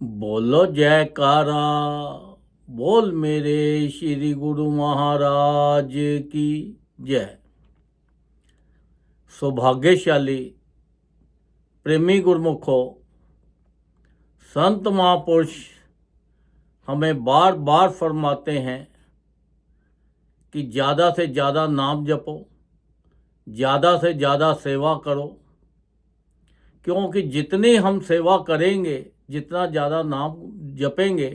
बोलो जयकारा। बोल मेरे श्री गुरु महाराज की जय। सौभाग्यशाली प्रेमी गुरमुखो, संत महापुरुष हमें बार बार फरमाते हैं कि ज़्यादा से ज़्यादा नाम जपो, ज़्यादा से ज़्यादा सेवा करो, क्योंकि जितनी हम सेवा करेंगे, जितना ज़्यादा नाम जपेंगे,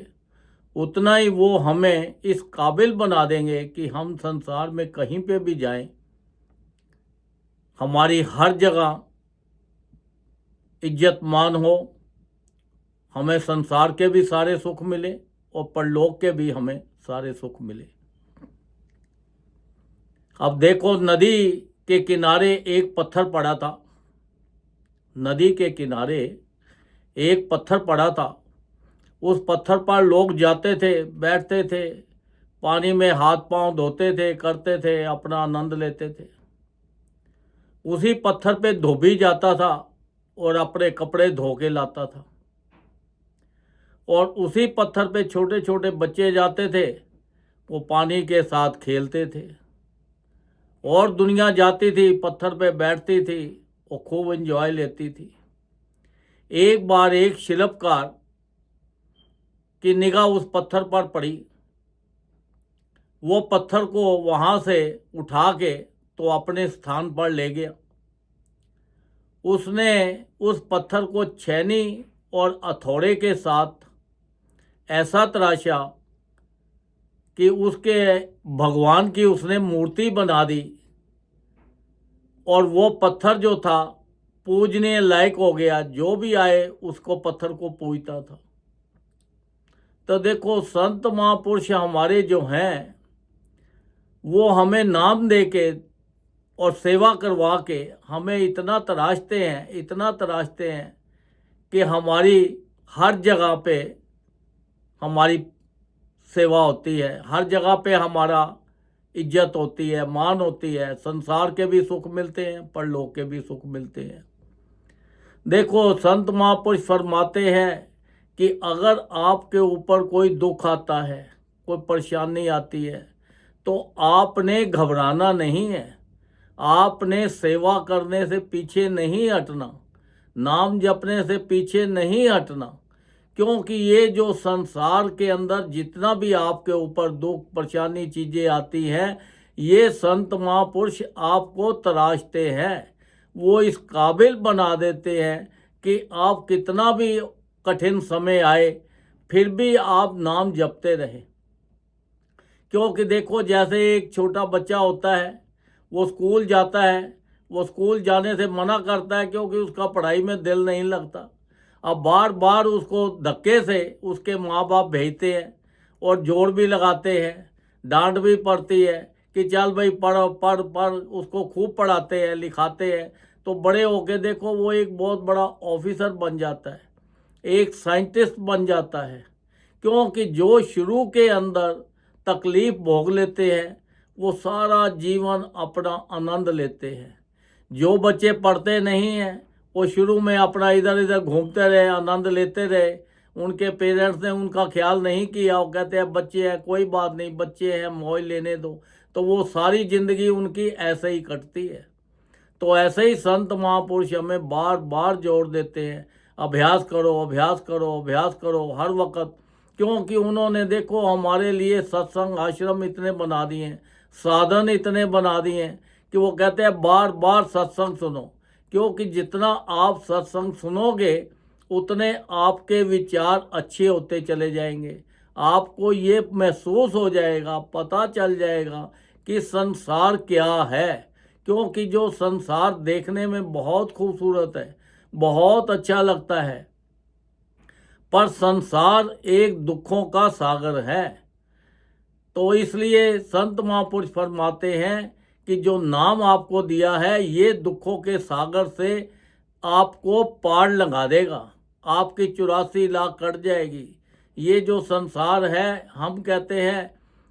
उतना ही वो हमें इस काबिल बना देंगे कि हम संसार में कहीं पे भी जाएं, हमारी हर जगह इज्जत मान हो, हमें संसार के भी सारे सुख मिले और परलोक के भी हमें सारे सुख मिले। अब देखो, नदी के किनारे एक पत्थर पड़ा था। नदी के किनारे एक पत्थर पड़ा था। उस पत्थर पर लोग जाते थे, बैठते थे, पानी में हाथ पांव धोते थे, करते थे, अपना आनंद लेते थे। उसी पत्थर पे धोबी जाता था और अपने कपड़े धो के लाता था। और उसी पत्थर पे छोटे छोटे बच्चे जाते थे, वो पानी के साथ खेलते थे। और दुनिया जाती थी, पत्थर पे बैठती थी और खूब एंजॉय लेती थी। एक बार एक शिल्पकार की निगाह उस पत्थर पर पड़ी। वो पत्थर को वहाँ से उठा के तो अपने स्थान पर ले गया। उसने उस पत्थर को छेनी और हथौड़े के साथ ऐसा तराशा कि उसके भगवान की उसने मूर्ति बना दी, और वो पत्थर जो था पूजने लायक हो गया। जो भी आए उसको पत्थर को पूजता था। तो देखो, संत महापुरुष हमारे जो हैं, वो हमें नाम दे के और सेवा करवा के हमें इतना तराशते हैं, इतना तराशते हैं कि हमारी हर जगह पे हमारी सेवा होती है, हर जगह पे हमारा इज्जत होती है, मान होती है। संसार के भी सुख मिलते हैं, परलोक के भी सुख मिलते हैं। देखो, संत महापुरुष फरमाते हैं कि अगर आपके ऊपर कोई दुख आता है, कोई परेशानी आती है, तो आपने घबराना नहीं है। आपने सेवा करने से पीछे नहीं हटना, नाम जपने से पीछे नहीं हटना, क्योंकि ये जो संसार के अंदर जितना भी आपके ऊपर दुख परेशानी चीज़ें आती हैं, ये संत महापुरुष आपको तराशते हैं। वो इस काबिल बना देते हैं कि आप कितना भी कठिन समय आए, फिर भी आप नाम जपते रहें। क्योंकि देखो, जैसे एक छोटा बच्चा होता है, वो स्कूल जाता है, वो स्कूल जाने से मना करता है क्योंकि उसका पढ़ाई में दिल नहीं लगता। अब बार बार उसको धक्के से उसके माँ बाप भेजते हैं और जोर भी लगाते हैं, डांट भी पड़ती है कि चल भाई पढ़ पढ़ पढ़। उसको खूब पढ़ाते हैं, लिखाते हैं, तो बड़े होके देखो वो एक बहुत बड़ा ऑफिसर बन जाता है, एक साइंटिस्ट बन जाता है। क्योंकि जो शुरू के अंदर तकलीफ भोग लेते हैं, वो सारा जीवन अपना आनंद लेते हैं। जो बच्चे पढ़ते नहीं हैं, वो शुरू में अपना इधर इधर घूमते रहे, आनंद लेते रहे। उनके पेरेंट्स ने उनका ख्याल नहीं किया, वो कहते हैं बच्चे हैं, कोई बात नहीं, बच्चे हैं, मौज लेने दो। तो वो सारी ज़िंदगी उनकी ऐसे ही कटती है। तो ऐसे ही संत महापुरुष हमें बार बार जोर देते हैं, अभ्यास करो, अभ्यास करो, अभ्यास करो हर वक्त। क्योंकि उन्होंने देखो हमारे लिए सत्संग आश्रम इतने बना दिए हैं, साधन इतने बना दिए हैं कि वो कहते हैं बार बार सत्संग सुनो। क्योंकि जितना आप सत्संग सुनोगे, उतने आपके विचार अच्छे होते चले जाएंगे। आपको ये महसूस हो जाएगा, पता चल जाएगा कि संसार क्या है। क्योंकि जो संसार देखने में बहुत खूबसूरत है, बहुत अच्छा लगता है, पर संसार एक दुखों का सागर है। तो इसलिए संत महापुरुष फरमाते हैं कि जो नाम आपको दिया है, ये दुखों के सागर से आपको पार लगा देगा, आपकी 84 लाख कट जाएगी। ये जो संसार है, हम कहते हैं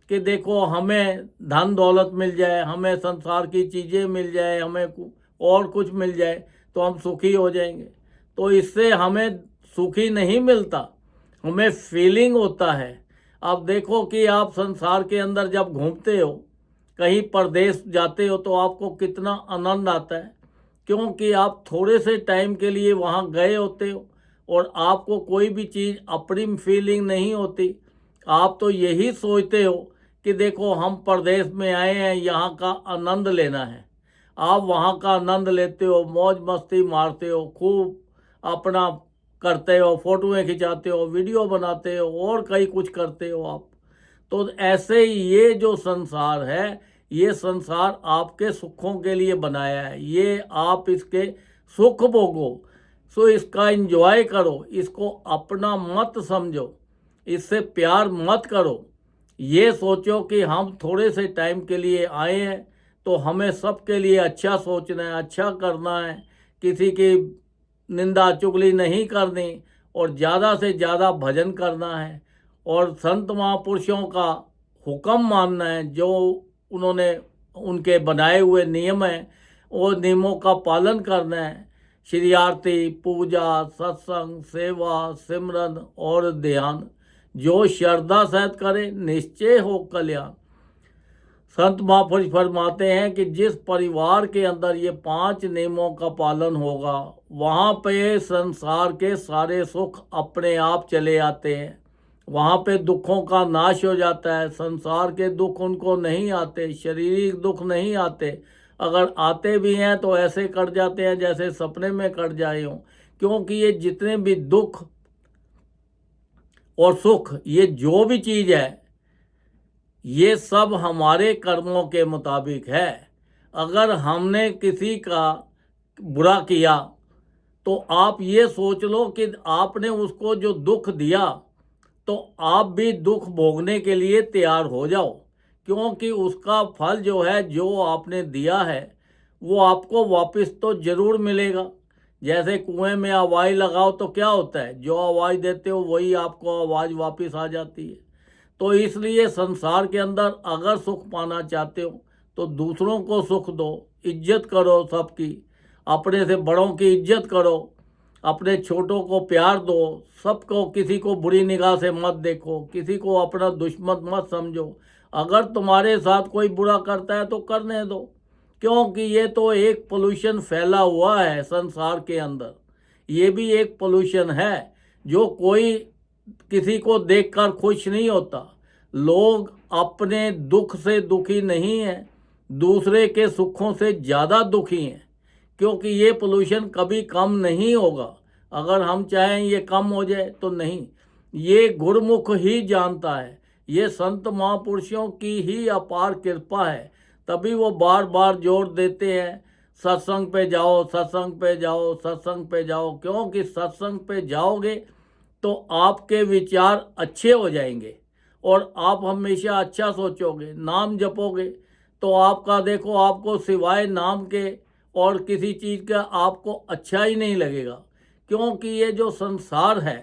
कि देखो हमें धन दौलत मिल जाए, हमें संसार की चीज़ें मिल जाए, हमें और कुछ मिल जाए तो हम सुखी हो जाएंगे। तो इससे हमें सुखी नहीं मिलता। हमें फीलिंग होता है। अब देखो कि आप संसार के अंदर जब घूमते हो, कहीं परदेश जाते हो, तो आपको कितना आनंद आता है, क्योंकि आप थोड़े से टाइम के लिए वहाँ गए होते हो और आपको कोई भी चीज़ अपनी फीलिंग नहीं होती। आप तो यही सोचते हो कि देखो हम परदेश में आए हैं, यहाँ का आनंद लेना है। आप वहाँ का आनंद लेते हो, मौज मस्ती मारते हो, खूब अपना करते हो, फोटोएं खिंचाते हो, वीडियो बनाते हो और कई कुछ करते हो आप। तो ऐसे ही ये जो संसार है, ये संसार आपके सुखों के लिए बनाया है। ये आप इसके सुख भोगो, सो इसका एंजॉय करो, इसको अपना मत समझो, इससे प्यार मत करो। ये सोचो कि हम थोड़े से टाइम के लिए आए हैं, तो हमें सबके लिए अच्छा सोचना है, अच्छा करना है, किसी की निंदा चुगली नहीं करनी और ज़्यादा से ज़्यादा भजन करना है और संत महापुरुषों का हुक्म मानना है। जो उन्होंने उनके बनाए हुए नियम हैं, वो नियमों का पालन करना है। श्री आरती, पूजा, सत्संग, सेवा, सिमरन और ध्यान जो श्रद्धा सहित करे, निश्चय हो कल्याण। संत महापुरुष फरमाते हैं कि जिस परिवार के अंदर ये 5 नियमों का पालन होगा, वहाँ पे संसार के सारे सुख अपने आप चले आते हैं। वहाँ पे दुखों का नाश हो जाता है। संसार के दुख उनको नहीं आते, शारीरिक दुख नहीं आते। अगर आते भी हैं तो ऐसे कट जाते हैं जैसे सपने में कट जाए हों, क्योंकि ये जितने भी दुख और सुख, ये जो भी चीज़ है, ये सब हमारे कर्मों के मुताबिक है। अगर हमने किसी का बुरा किया, तो आप ये सोच लो कि आपने उसको जो दुख दिया, तो आप भी दुख भोगने के लिए तैयार हो जाओ, क्योंकि उसका फल जो है, जो आपने दिया है, वो आपको वापस तो ज़रूर मिलेगा। जैसे कुएं में आवाज़ लगाओ तो क्या होता है, जो आवाज़ देते हो वही आपको आवाज़ वापस आ जाती है। तो इसलिए संसार के अंदर अगर सुख पाना चाहते हो, तो दूसरों को सुख दो, इज्जत करो सबकी, अपने से बड़ों की इज्जत करो, अपने छोटों को प्यार दो, सबको, किसी को बुरी निगाह से मत देखो, किसी को अपना दुश्मन मत समझो। अगर तुम्हारे साथ कोई बुरा करता है तो करने दो, क्योंकि ये तो एक पोल्यूशन फैला हुआ है संसार के अंदर। ये भी एक पोल्यूशन है, जो कोई किसी को देखकर खुश नहीं होता। लोग अपने दुख से दुखी नहीं हैं, दूसरे के सुखों से ज़्यादा दुखी हैं, क्योंकि ये पोल्यूशन कभी कम नहीं होगा। अगर हम चाहें ये कम हो जाए तो नहीं, ये गुरुमुख ही जानता है। ये संत महापुरुषों की ही अपार कृपा है, तभी वो बार बार जोर देते हैं, सत्संग पे जाओ, सत्संग पे जाओ, सत्संग पे जाओ। क्योंकि सत्संग पे जाओगे तो आपके विचार अच्छे हो जाएंगे और आप हमेशा अच्छा सोचोगे। नाम जपोगे तो आपका, देखो, आपको सिवाय नाम के और किसी चीज़ का आपको अच्छा ही नहीं लगेगा। क्योंकि ये जो संसार है,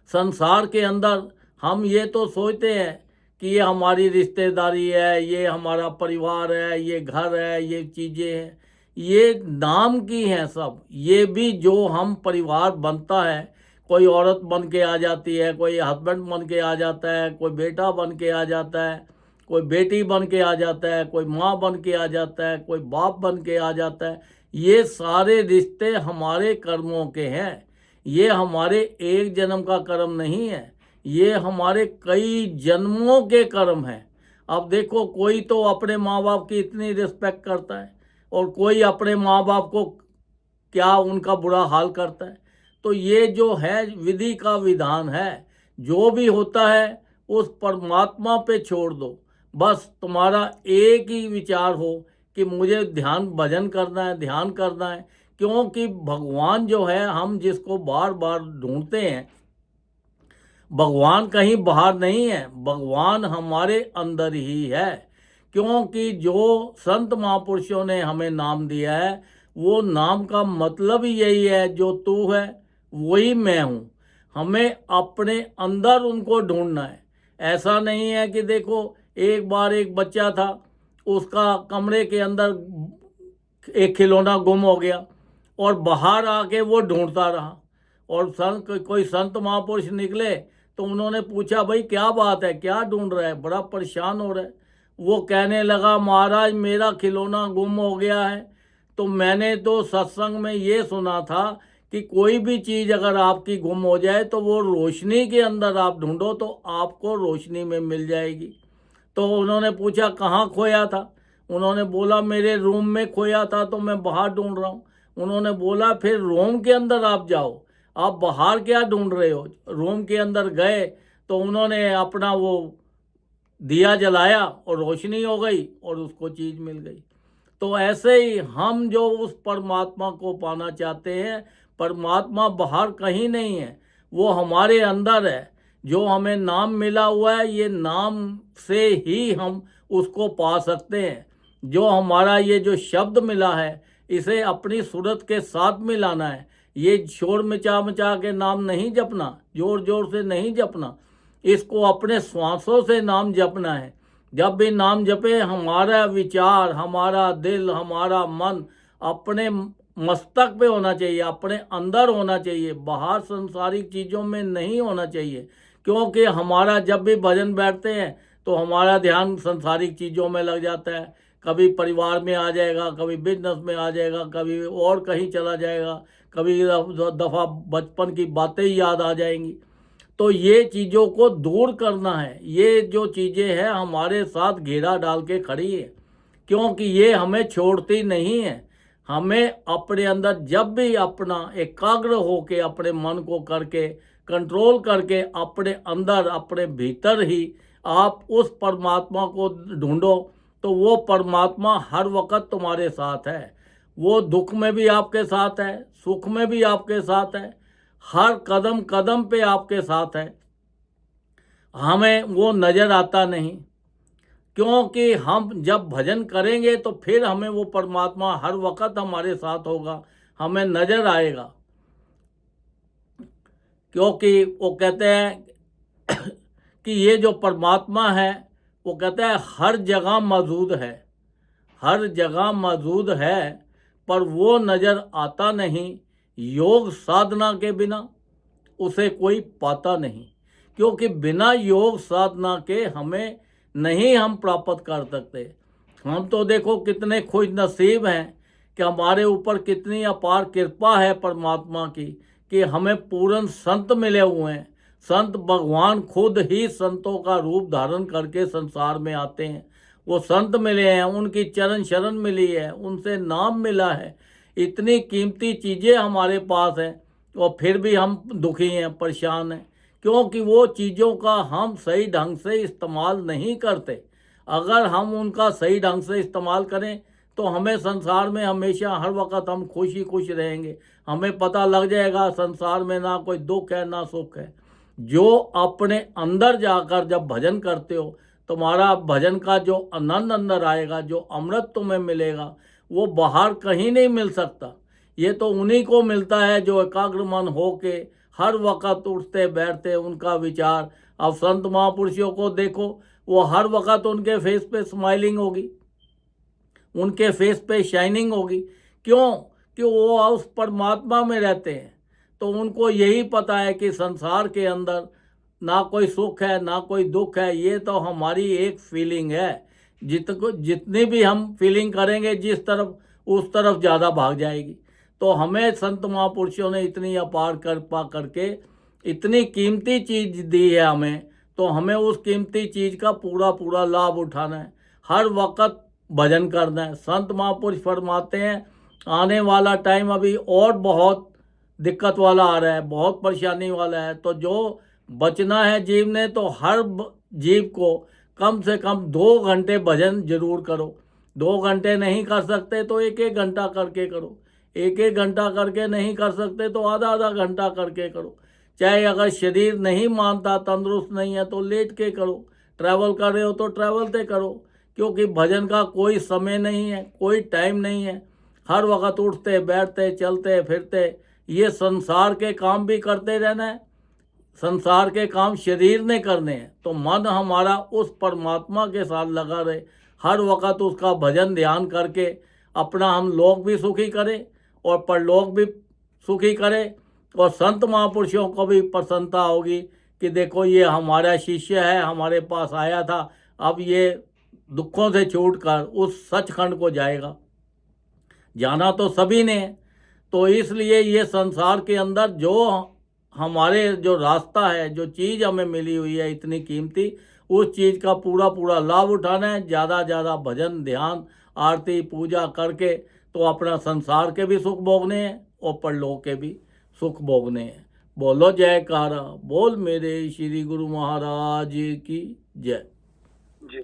संसार के अंदर हम ये तो सोचते हैं कि ये हमारी रिश्तेदारी है, ये हमारा परिवार है, ये घर है, ये चीज़ें हैं, ये नाम की हैं सब। ये भी जो हम परिवार बनता है, कोई औरत बन के आ जाती है, कोई हस्बैंड बन के आ जाता है, कोई बेटा बन के आ जाता है, कोई बेटी बन के आ जाता है, कोई माँ बन के आ जाता है, कोई बाप बन के आ जाता है। ये सारे रिश्ते हमारे कर्मों के हैं। ये हमारे एक जन्म का कर्म नहीं है, ये हमारे कई जन्मों के कर्म हैं। अब देखो, कोई तो अपने माँ बाप की इतनी रिस्पेक्ट करता है और कोई अपने माँ बाप को क्या उनका बुरा हाल करता है। तो ये जो है विधि का विधान है, जो भी होता है उस परमात्मा पे छोड़ दो। बस तुम्हारा एक ही विचार हो कि मुझे ध्यान भजन करना है, ध्यान करना है। क्योंकि भगवान जो है, हम जिसको बार बार ढूंढते हैं, भगवान कहीं बाहर नहीं है, भगवान हमारे अंदर ही है। क्योंकि जो संत महापुरुषों ने हमें नाम दिया है, वो नाम का मतलब ही यही है, जो तू है वही मैं हूँ। हमें अपने अंदर उनको ढूंढना है। ऐसा नहीं है कि देखो, एक बार एक बच्चा था, उसका कमरे के अंदर एक खिलौना गुम हो गया और बाहर आके वो ढूंढता रहा। और कोई संत महापुरुष निकले तो उन्होंने पूछा, भाई क्या बात है, क्या ढूंढ रहा है, बड़ा परेशान हो रहा है। वो कहने लगा, महाराज मेरा खिलौना गुम हो गया है। तो मैंने तो सत्संग में ये सुना था कि कोई भी चीज़ अगर आपकी गुम हो जाए तो वो रोशनी के अंदर आप ढूंढो तो आपको रोशनी में मिल जाएगी। तो उन्होंने पूछा, कहाँ खोया था? उन्होंने बोला, मेरे रूम में खोया था तो मैं बाहर ढूंढ रहा हूँ। उन्होंने बोला, फिर रूम के अंदर आप जाओ, आप बाहर क्या ढूंढ रहे हो? रूम के अंदर गए तो उन्होंने अपना वो दिया जलाया और रोशनी हो गई और उसको चीज़ मिल गई। तो ऐसे ही हम जो उस परमात्मा को पाना चाहते हैं, परमात्मा बाहर कहीं नहीं है, वो हमारे अंदर है। जो हमें नाम मिला हुआ है, ये नाम से ही हम उसको पा सकते हैं। जो हमारा ये जो शब्द मिला है, इसे अपनी सूरत के साथ मिलाना है। ये शोर मचा मचा के नाम नहीं जपना, जोर जोर से नहीं जपना, इसको अपने श्वासों से नाम जपना है। जब भी नाम जपे, हमारा विचार, हमारा दिल, हमारा मन अपने मस्तक पे होना चाहिए, अपने अंदर होना चाहिए, बाहर संसारिक चीज़ों में नहीं होना चाहिए। क्योंकि हमारा जब भी भजन बैठते हैं तो हमारा ध्यान संसारिक चीज़ों में लग जाता है। कभी परिवार में आ जाएगा, कभी बिजनेस में आ जाएगा, कभी और कहीं चला जाएगा, कभी दफ़ा बचपन की बातें ही याद आ जाएंगी। तो ये चीज़ों को दूर करना है। ये जो चीज़ें हैं हमारे साथ घेरा डाल के खड़ी है, क्योंकि ये हमें छोड़ती नहीं है। हमें अपने अंदर जब भी अपना एकाग्र होके अपने मन को करके कंट्रोल करके अपने अंदर अपने भीतर ही आप उस परमात्मा को ढूंढो तो वो परमात्मा हर वक्त तुम्हारे साथ है। वो दुख में भी आपके साथ है, सुख में भी आपके साथ है, हर कदम कदम पे आपके साथ है। हमें वो नज़र आता नहीं, क्योंकि हम जब भजन करेंगे तो फिर हमें वो परमात्मा हर वक्त हमारे साथ होगा, हमें नज़र आएगा। क्योंकि वो कहते हैं कि ये जो परमात्मा है, वो कहता है हर जगह मौजूद है, हर जगह मौजूद है, पर वो नज़र आता नहीं। योग साधना के बिना उसे कोई पाता नहीं, क्योंकि बिना योग साधना के हमें नहीं हम प्राप्त कर सकते। हम तो देखो कितने खुश नसीब हैं कि हमारे ऊपर कितनी अपार कृपा है परमात्मा की कि हमें पूर्ण संत मिले हुए हैं। संत भगवान खुद ही संतों का रूप धारण करके संसार में आते हैं। वो संत मिले हैं, उनकी चरण शरण मिली है, उनसे नाम मिला है। इतनी कीमती चीज़ें हमारे पास हैं और फिर भी हम दुखी हैं, परेशान हैं, क्योंकि वो चीज़ों का हम सही ढंग से इस्तेमाल नहीं करते। अगर हम उनका सही ढंग से इस्तेमाल करें तो हमें संसार में हमेशा हर वक्त हम खुश ही खुश रहेंगे। हमें पता लग जाएगा संसार में ना कोई दुख है ना सुख है। जो अपने अंदर जाकर जब भजन करते हो, तुम्हारा भजन का जो आनंद अंदर आएगा, जो अमृत तुम्हें मिलेगा, वो बाहर कहीं नहीं मिल सकता। ये तो उन्हीं को मिलता है जो एकाग्र मन हो के हर वक्त उठते बैठते उनका विचार। अब संत महापुरुषों को देखो, वो हर वक्त उनके फेस पे स्माइलिंग होगी, उनके फेस पे शाइनिंग होगी। क्यों? कि वो उस परमात्मा में रहते हैं। तो उनको यही पता है कि संसार के अंदर ना कोई सुख है ना कोई दुख है, ये तो हमारी एक फीलिंग है। जितनी भी हम फीलिंग करेंगे जिस तरफ, उस तरफ ज़्यादा भाग जाएगी। तो हमें संत महापुरुषों ने इतनी अपार कृपा करके इतनी कीमती चीज़ दी है हमें, तो हमें उस कीमती चीज़ का पूरा पूरा लाभ उठाना है, हर वक्त भजन करना है। संत महापुरुष फरमाते हैं आने वाला टाइम अभी और बहुत दिक्कत वाला आ रहा है, बहुत परेशानी वाला है। तो जो बचना है जीव ने, तो हर जीव को कम से कम 2 घंटे भजन जरूर करो। 2 घंटे नहीं कर सकते तो 1-1 घंटा करके करो। 1-1 घंटा करके नहीं कर सकते तो आधा-आधा घंटा करके करो। चाहे अगर शरीर नहीं मानता, तंदुरुस्त नहीं है, तो लेट के करो। ट्रैवल कर रहे हो तो ट्रैवल से करो, क्योंकि भजन का कोई समय नहीं है, कोई टाइम नहीं है। हर वक्त उठते बैठते चलते फिरते ये संसार के काम भी करते रहना है। संसार के काम शरीर ने करने हैं, तो मन हमारा उस परमात्मा के साथ लगा रहे, हर वक्त उसका भजन ध्यान करके अपना हम लोग भी सुखी करें और परलोक भी सुखी करें। और संत महापुरुषों को भी प्रसन्नता होगी कि देखो ये हमारा शिष्य है, हमारे पास आया था, अब ये दुखों से छूटकर उस सचखंड को जाएगा। जाना तो सभी ने, तो इसलिए ये संसार के अंदर जो हमारे जो रास्ता है, जो चीज़ हमें मिली हुई है इतनी कीमती, उस चीज़ का पूरा पूरा लाभ उठाना है। ज़्यादा ज़्यादा भजन, ध्यान, आरती, पूजा करके तो अपना संसार के भी सुख भोगने हैं और परलोक के भी सुख भोगने हैं। बोलो जयकारा, बोल मेरे श्री गुरु महाराज की जय। जी।